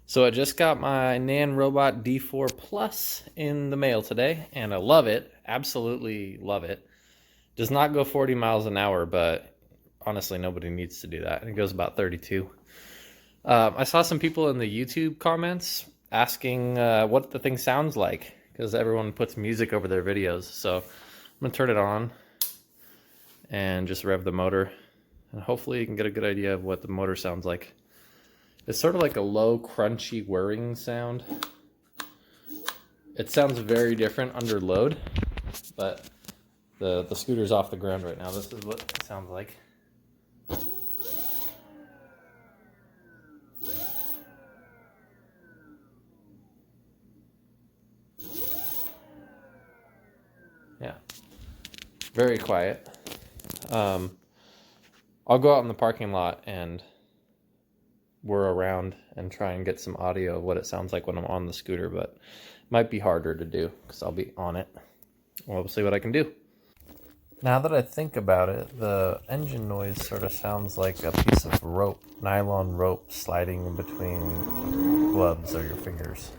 So I just got my Nanrobot D4 Plus in the mail today, and I love it. Absolutely love it. Does not go 40 miles an hour, but honestly, nobody needs to do that. It goes about 32. I saw some people in the YouTube comments asking what the thing sounds like, because everyone puts music over their videos. So I'm going to turn it on and just rev the motor, and hopefully you can get a good idea of what the motor sounds like. It's sort of like a low, crunchy whirring sound. It sounds very different under load, but the scooter's off the ground right now. This is what it sounds like. Yeah, very quiet. I'll go out in the parking lot and whir around and try and get some audio of what it sounds like when I'm on the scooter, but it might be harder to do because I'll be on it. We'll see what I can do. Now that I think about it, the engine noise sort of sounds like a piece of rope, nylon rope, sliding in between gloves or your fingers.